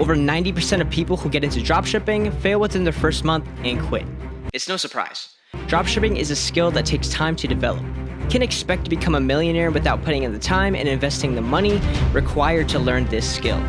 over 90% of people who get into dropshipping fail within their first month and quit. It's no surprise. Dropshipping is a skill that takes time to develop. You can expect to become a millionaire without putting in the time and investing the money required to learn this skill.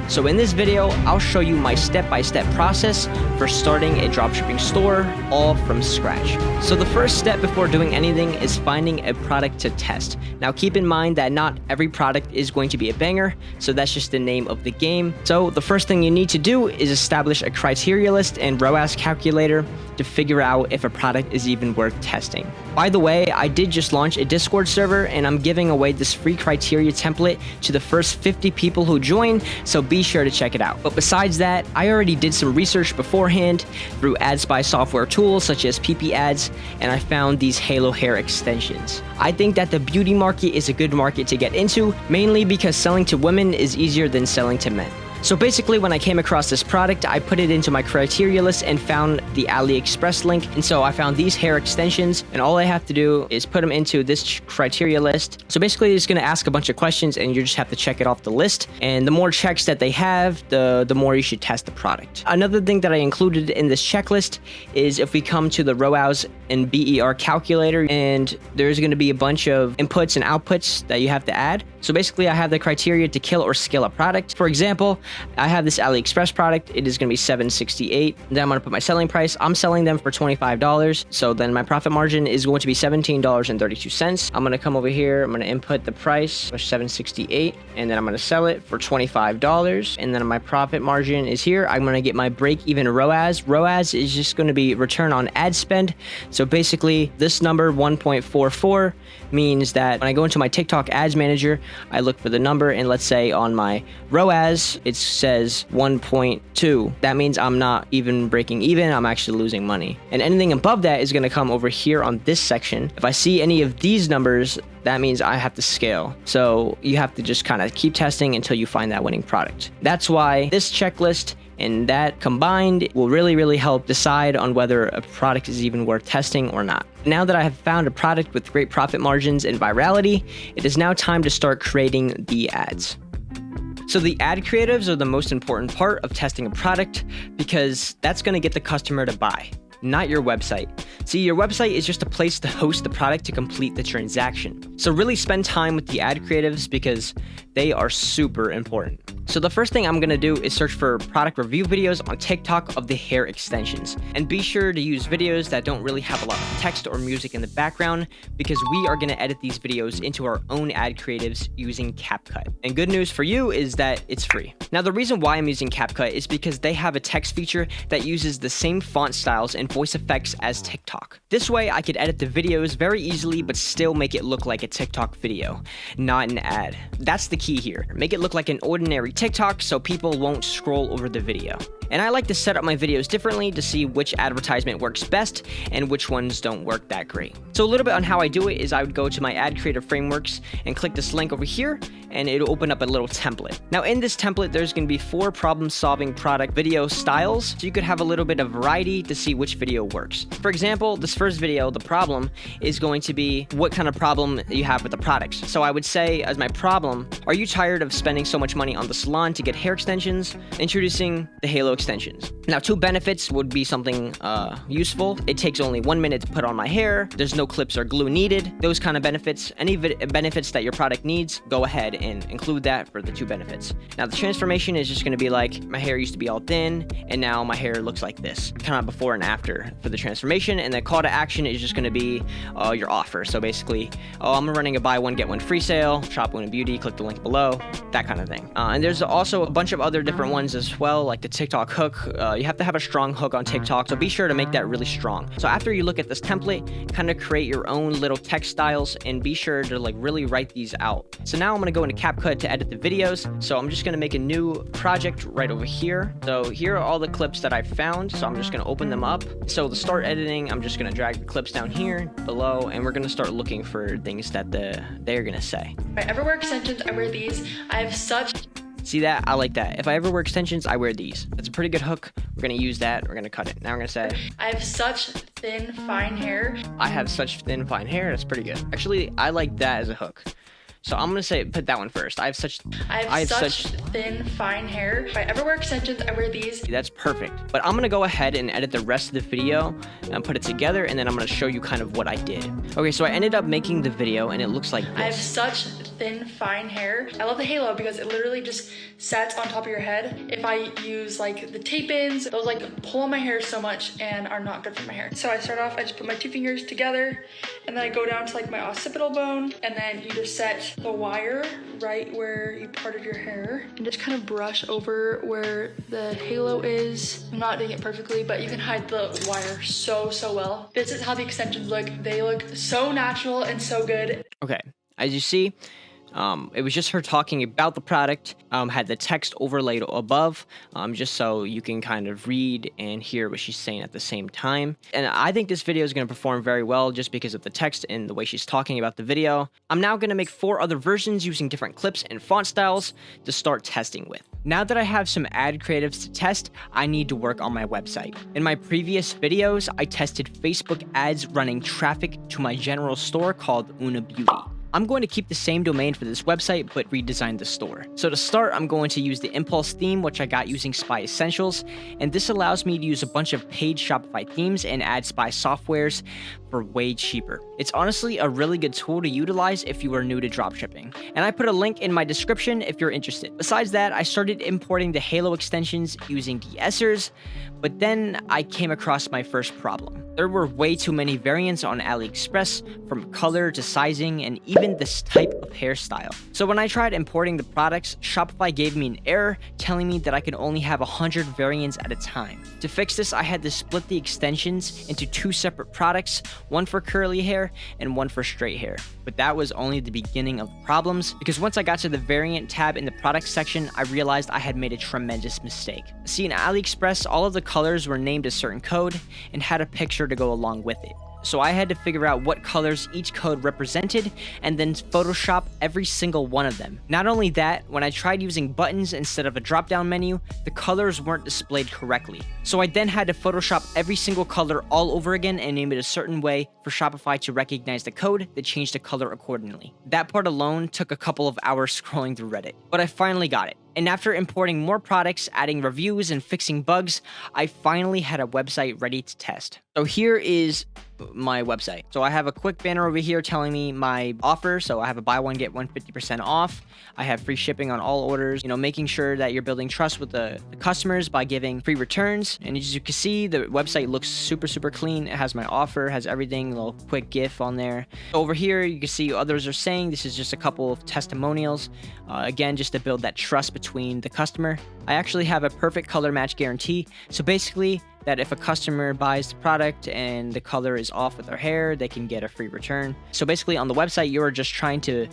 So in this video, I'll show you my step-by-step process for starting a dropshipping store, all from scratch. So the first step before doing anything is finding a product to test. Now keep in mind that not every product is going to be a banger, so that's just the name of the game. So the first thing you need to do is establish a criteria list and ROAS calculator to figure out if a product is even worth testing. By the way, I did just launch a Discord server and I'm giving away this free criteria template to the first 50 people who join, so be sure to check it out. But besides that, I already did some research beforehand through AdSpy software tools such as PP Ads, and I found these halo hair extensions. I think that the beauty market is a good market to get into, mainly because selling to women is easier than selling to men. So basically, when I came across this product, I put it into my criteria list and found the AliExpress link. And so I found these hair extensions, and all I have to do is put them into this criteria list. So basically, it's going to ask a bunch of questions, and you just have to check it off the list. And the more checks that they have, the more you should test the product. Another thing that I included in this checklist is if we come to the ROAS and BER calculator, and there's going to be a bunch of inputs and outputs that you have to add. So basically, I have the criteria to kill or scale a product. For example, I have this AliExpress product. It is going to be $7.68. Then I'm going to put my selling price. I'm selling them for $25. So then my profit margin is going to be $17.32. I'm going to come over here. I'm going to input the price, which is $7.68. And then I'm going to sell it for $25. And then my profit margin is here. I'm going to get my break-even ROAS. ROAS is just going to be return on ad spend. So basically, this number, 1.44, means that when I go into my TikTok ads manager, I look for the number, and let's say on my ROAS, it says 1.2. That means I'm not even breaking even, I'm actually losing money. And anything above that is going to come over here on this section. If I see any of these numbers, that means I have to scale. So you have to just kind of keep testing until you find that winning product. That's why this checklist and that combined will really help decide on whether a product is even worth testing or not. Now that I have found a product with great profit margins and virality, it is now time to start creating the ads. So the ad creatives are the most important part of testing a product because that's going to get the customer to buy, not your website. See, your website is just a place to host the product to complete the transaction. So really spend time with the ad creatives because they are super important. So the first thing I'm going to do is search for product review videos on TikTok of the hair extensions. And be sure to use videos that don't really have a lot of text or music in the background because we are going to edit these videos into our own ad creatives using CapCut. And good news for you is that it's free. Now the reason why I'm using CapCut is because they have a text feature that uses the same font styles and voice effects as TikTok. This way I could edit the videos very easily but still make it look like a TikTok video, not an ad. That's the key here. Make it look like an ordinary TikTok so people won't scroll over the video. And I like to set up my videos differently to see which advertisement works best and which ones don't work that great. So a little bit on how I do it is I would go to my ad creator frameworks and click this link over here and it'll open up a little template. Now in this template, there's going to be 4 problem-solving product video styles, so you could have a little bit of variety to see which video works. For example, this first video, the problem, is going to be what kind of problem you have with the products. So I would say as my problem, are you tired of spending so much money on the salon to get hair extensions? Introducing the Halo extensions. Now 2 benefits would be something useful. It takes only 1 minute to put on my hair. There's no clips or glue needed. Those kind of benefits. Any benefits that your product needs, go ahead and include that for the 2 benefits. Now the transformation is just going to be like my hair used to be all thin and now my hair looks like this. Kind of before and after for the transformation. And the call to action is just going to be your offer. So basically, I'm running a buy one get one free sale. Shop Women Beauty. Click the link below. That kind of thing. And there's also a bunch of other different ones as well, like the TikTok hook. You have to have a strong hook on TikTok, so be sure to make that really strong. So after you look at this template, kind of create your own little text styles and be sure to like really write these out. So now I'm going to go into CapCut to edit the videos. So I'm just going to make a new project right over here. So here are all the clips that I've found. So I'm just going to open them up. So to start editing, I'm just going to drag the clips down here below and we're going to start looking for things that they're going to say. If I ever wear extensions, I wear these. I have such... See that? I like that. If I ever wear extensions, I wear these. That's a pretty good hook. We're going to use that. We're going to cut it. Now we're going to say... I have such thin, fine hair. I have such thin, fine hair. That's pretty good. Actually, I like that as a hook. So I'm gonna say put that one first. I have such thin, fine hair. If I ever wear extensions, I wear these. That's perfect. But I'm gonna go ahead and edit the rest of the video and put it together, and then I'm gonna show you kind of what I did. Okay, so I ended up making the video and it looks like this. I have such thin, fine hair. I love the halo because it literally just sets on top of your head. If I use like the tape-ins, those like pull on my hair so much and are not good for my hair. So I start off, I just put my 2 fingers together and then I go down to like my occipital bone, and then you just set the wire right where you parted your hair and just kind of brush over where the halo is. I'm not doing it perfectly, but you can hide the wire so well. This is how the extensions look. They look so natural and so good. Okay, as you see, it was just her talking about the product, had the text overlaid above, just so you can kind of read and hear what she's saying at the same time. And I think this video is going to perform very well just because of the text and the way she's talking about the video. I'm now going to make 4 other versions using different clips and font styles to start testing with. Now that I have some ad creatives to test, I need to work on my website. In my previous videos, I tested Facebook ads running traffic to my general store called Una Beauty. I'm going to keep the same domain for this website, but redesign the store. So to start, I'm going to use the Impulse theme, which I got using Spy Essentials, and this allows me to use a bunch of paid Shopify themes and add Spy softwares for way cheaper. It's honestly a really good tool to utilize if you are new to dropshipping, and I put a link in my description if you're interested. Besides that, I started importing the Halo extensions using de-essers, but then I came across my first problem. There were way too many variants on AliExpress, from color to sizing and even this type of hairstyle. So when I tried importing the products, Shopify gave me an error telling me that I could only have 100 variants at a time. To fix this, I had to split the extensions into 2 separate products, one for curly hair and one for straight hair. But that was only the beginning of the problems, because once I got to the variant tab in the product section, I realized I had made a tremendous mistake. See, in AliExpress, all of the colors were named a certain code and had a picture to go along with it. So I had to figure out what colors each code represented and then Photoshop every single one of them. Not only that, when I tried using buttons instead of a drop-down menu, the colors weren't displayed correctly. So I then had to Photoshop every single color all over again and name it a certain way for Shopify to recognize the code that changed the color accordingly. That part alone took a couple of hours scrolling through Reddit, but I finally got it. And after importing more products, adding reviews, and fixing bugs, I finally had a website ready to test. So here is my website. So I have a quick banner over here telling me my offer. So I have a buy one, get one 50% off. I have free shipping on all orders, making sure that you're building trust with the customers by giving free returns. And as you can see, the website looks super clean. It has my offer, has everything, a little quick GIF on there. Over here, you can see others are saying this is just a couple of testimonials. Again, just to build that trust between the customer. I actually have a perfect color match guarantee. So basically, that if a customer buys the product and the color is off with their hair, they can get a free return. So basically on the website, you're just trying to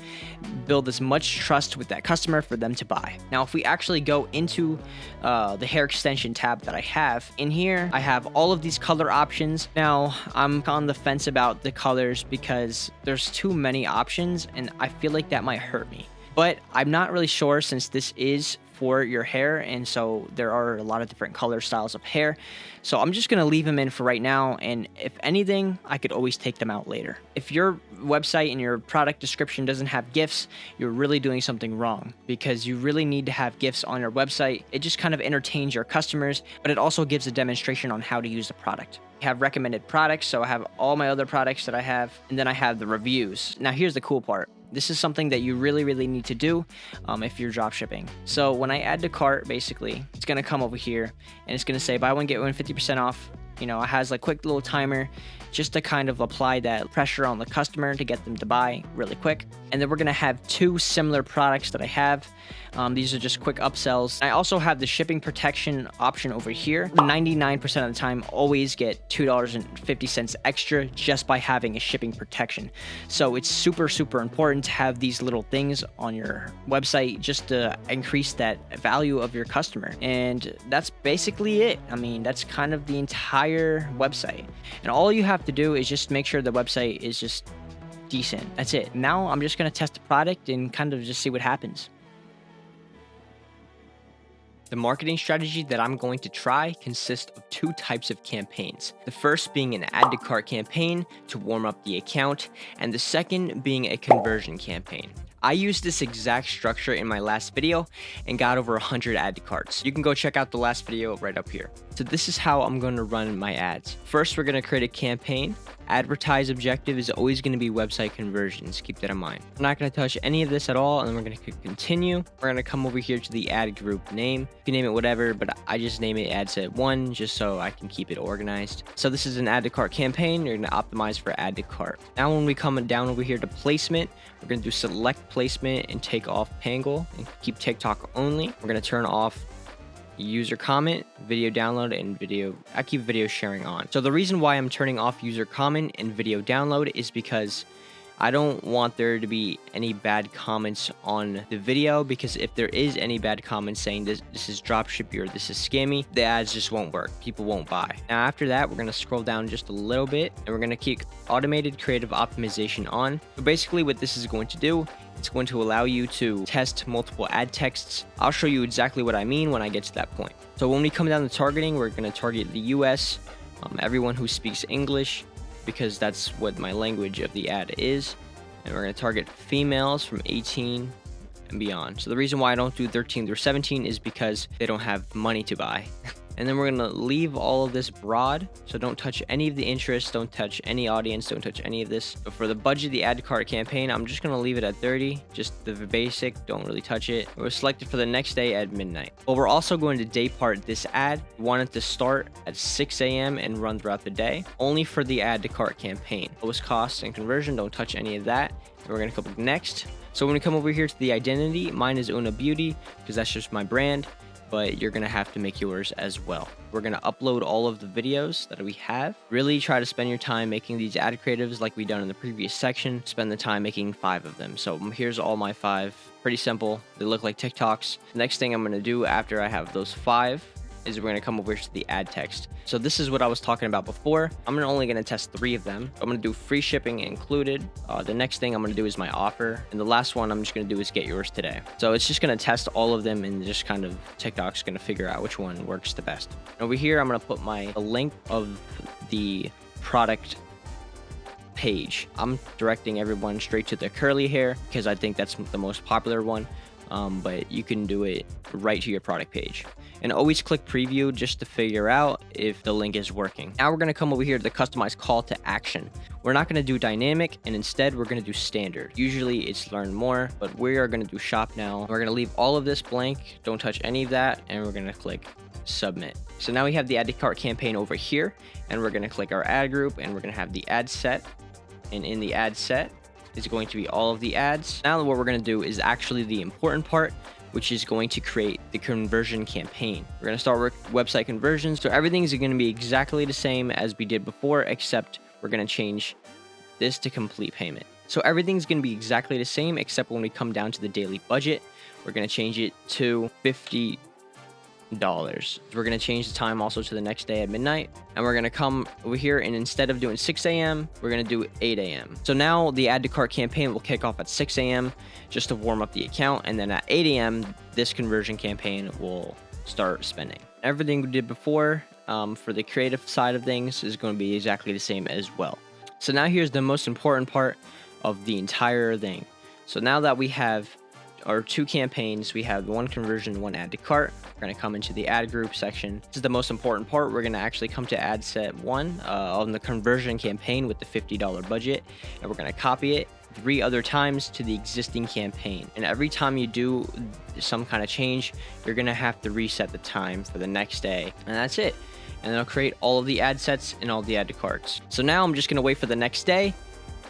build as much trust with that customer for them to buy. Now, if we actually go into the hair extension tab that I have, in here, I have all of these color options. Now, I'm on the fence about the colors because there's too many options and I feel like that might hurt me. But I'm not really sure since this is for your hair, and so there are a lot of different color styles of hair. So I'm just gonna leave them in for right now, and if anything, I could always take them out later. If your website and your product description doesn't have GIFs, you're really doing something wrong, because you really need to have GIFs on your website. It just kind of entertains your customers, but it also gives a demonstration on how to use the product. I have recommended products, so I have all my other products that I have, and then I have the reviews. Now here's the cool part. This is something that you really need to do if you're dropshipping. So when I add to cart, basically, it's gonna come over here and it's gonna say buy one, get one 50% off. It has a quick little timer just to kind of apply that pressure on the customer to get them to buy really quick. And then we're gonna have 2 similar products that I have. These are just quick upsells. I also have the shipping protection option over here. 99% of the time, always get $2.50 extra just by having a shipping protection. So it's super important to have these little things on your website just to increase that value of your customer. And that's basically it. I mean, that's kind of the entire website. And all you have to do is just make sure the website is just decent. That's it. Now I'm just going to test the product and kind of just see what happens. The marketing strategy that I'm going to try consists of 2 types of campaigns. The first being an add to cart campaign to warm up the account, and the second being a conversion campaign. I used this exact structure in my last video and got over 100 add to carts. You can go check out the last video right up here. So this is how I'm going to run my ads. First, we're going to create a campaign. Advertise objective is always going to be website conversions. Keep that in mind. We're not going to touch any of this at all, and then we're going to click continue. We're going to come over here to the ad group name. You can name it whatever, but I just name it ad set 1 just so I can keep it organized. So this is an add to cart campaign. You're going to optimize for add to cart. Now when we come down over here to placement, we're going to do select placement and take off Pangle and keep TikTok only. We're going to turn off user comment, video download, and I keep video sharing on. So the reason why I'm turning off user comment and video download is because I don't want there to be any bad comments on the video, because if there is any bad comments saying this is dropshippy or this is scammy, the ads just won't work. People won't buy. Now after that, we're going to scroll down just a little bit and we're going to keep automated creative optimization on. So basically what this is going to do, it's going to allow you to test multiple ad texts. I'll show you exactly what I mean when I get to that point. So when we come down to targeting, we're going to target the US, everyone who speaks English, because that's what my language of the ad is. And we're going to target females from 18 and beyond. So the reason why I don't do 13 through 17 is because they don't have money to buy. And then we're going to leave all of this broad. So don't touch any of the interests, don't touch any audience, don't touch any of this. But for the budget, the add to cart campaign, I'm just going to leave it at 30. Just the basic, don't really touch it. We're selected for the next day at midnight. But we're also going to day part this ad. We want it to start at 6 a.m. and run throughout the day. Only for the add to cart campaign. Lowest cost and conversion, don't touch any of that. And we're going to click next. So when we come over here to the identity, mine is Una Beauty because that's just my brand. But you're going to have to make yours as well. We're going to upload all of the videos that we have. Really try to spend your time making these ad creatives like we done in the previous section. Spend the time making 5 of them. So here's all my 5. Pretty simple. They look like TikToks. The next thing I'm going to do after I have those 5 is we're going to come over to the ad text. So this is what I was talking about before. I'm only going to test 3 of them. I'm going to do free shipping included. The next thing I'm going to do is my offer. And the last one I'm just going to do is get yours today. So it's just going to test all of them and just kind of TikTok's going to figure out which one works the best. And over here, I'm going to put the link of the product page. I'm directing everyone straight to the curly hair because I think that's the most popular one. But you can do it right to your product page. And always click preview just to figure out if the link is working. Now we're going to come over here to the customized call to action. We're not going to do dynamic, and instead we're going to do standard. Usually it's learn more, but we are going to do shop now. We're going to leave all of this blank. Don't touch any of that. And we're going to click submit. So now we have the add to cart campaign over here, and we're going to click our ad group, and we're going to have the ad set. And in the ad set is going to be all of the ads. Now what we're going to do is actually the important part, which is going to create the conversion campaign. We're going to start with website conversions. So everything is going to be exactly the same as we did before, except we're going to change this to complete payment. So everything's going to be exactly the same, except when we come down to the daily budget, we're going to change it to $50. We're going to change the time also to the next day at midnight, and we're going to come over here, and instead of doing 6 a.m. we're going to do 8 a.m. So now the add to cart campaign will kick off at 6 a.m. just to warm up the account, and then at 8 a.m. this conversion campaign will start spending. Everything we did before for the creative side of things is going to be exactly the same as well. So now here's the most important part of the entire thing. So now that we have our 2 campaigns, we have 1 conversion, 1 add to cart. We're going to come into the ad group section. This is the most important part. We're going to actually come to ad set 1 on the conversion campaign with the $50 budget, and we're going to copy it 3 other times to the existing campaign. And every time you do some kind of change, you're going to have to reset the time for the next day, and that's it. And then I'll create all of the ad sets and all the add to carts. So now I'm just going to wait for the next day,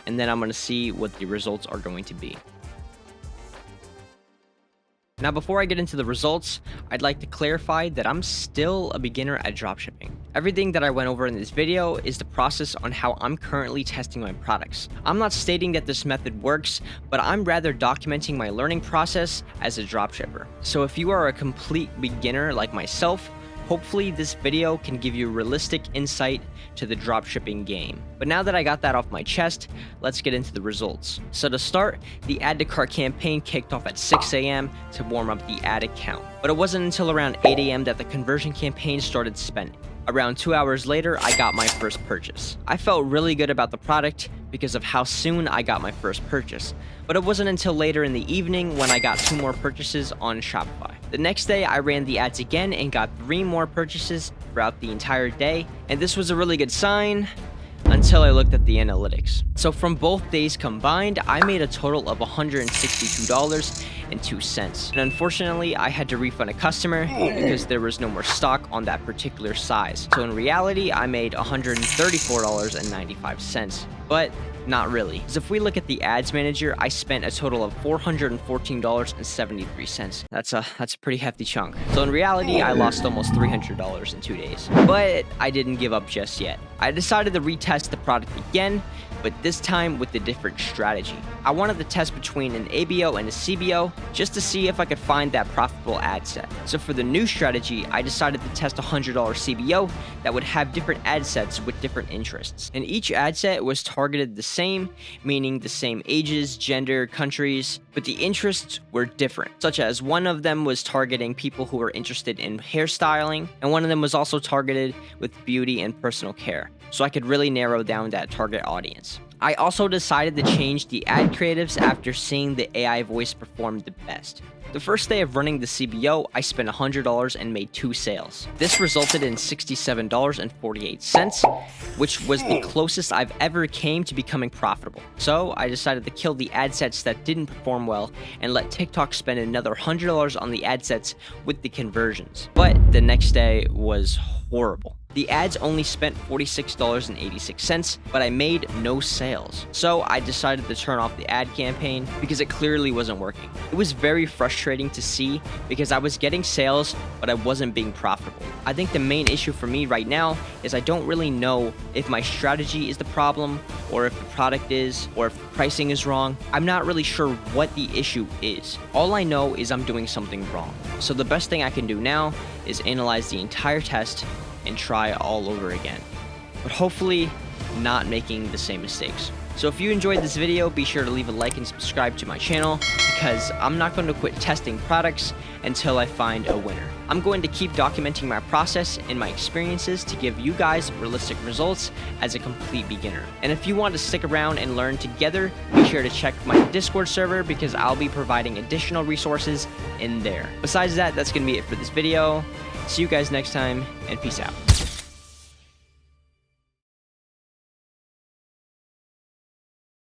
and then I'm going to see what the results are going to be. Now, before I get into the results, I'd like to clarify that I'm still a beginner at dropshipping. Everything that I went over in this video is the process on how I'm currently testing my products. I'm not stating that this method works, but I'm rather documenting my learning process as a dropshipper. So if you are a complete beginner like myself, hopefully this video can give you realistic insight to the dropshipping game. But now that I got that off my chest, let's get into the results. So to start, the add to cart campaign kicked off at 6 a.m. to warm up the ad account. But it wasn't until around 8 a.m. that the conversion campaign started spending. Around 2 hours later, I got my first purchase. I felt really good about the product because of how soon I got my first purchase, but it wasn't until later in the evening when I got 2 more purchases on Shopify. The next day, I ran the ads again and got 3 more purchases throughout the entire day, and this was a really good sign until I looked at the analytics. So from both days combined, I made a total of $162.02. And unfortunately, I had to refund a customer because there was no more stock on that particular size. So in reality, I made $134.95. But not really. Because if we look at the ads manager, I spent a total of $414.73. That's a pretty hefty chunk. So in reality, I lost almost $300 in 2 days. But I didn't give up just yet. I decided to retest the product again, but this time with a different strategy. I wanted to test between an ABO and a CBO just to see if I could find that profitable ad set. So for the new strategy, I decided to test a $100 CBO that would have different ad sets with different interests. And each ad set was targeted the same, meaning the same ages, gender, countries, but the interests were different, such as one of them was targeting people who were interested in hairstyling, and one of them was also targeted with beauty and personal care, so I could really narrow down that target audience. I also decided to change the ad creatives after seeing the AI voice perform the best. The first day of running the CBO, I spent $100 and made 2 sales. This resulted in $67.48, which was the closest I've ever came to becoming profitable. So I decided to kill the ad sets that didn't perform well and let TikTok spend another $100 on the ad sets with the conversions. But the next day was horrible. The ads only spent $46.86, but I made no sales. So I decided to turn off the ad campaign because it clearly wasn't working. It was very frustrating to see because I was getting sales, but I wasn't being profitable. I think the main issue for me right now is I don't really know if my strategy is the problem, or if the product is, or if the pricing is wrong. I'm not really sure what the issue is. All I know is I'm doing something wrong. So the best thing I can do now is analyze the entire test and try all over again, but hopefully not making the same mistakes. So if you enjoyed this video, be sure to leave a like and subscribe to my channel, because I'm not going to quit testing products until I find a winner. I'm going to keep documenting my process and my experiences to give you guys realistic results as a complete beginner. And if you want to stick around and learn together, be sure to check my Discord server, because I'll be providing additional resources in there. Besides that, that's going to be it for this video. See you guys next time, and peace out.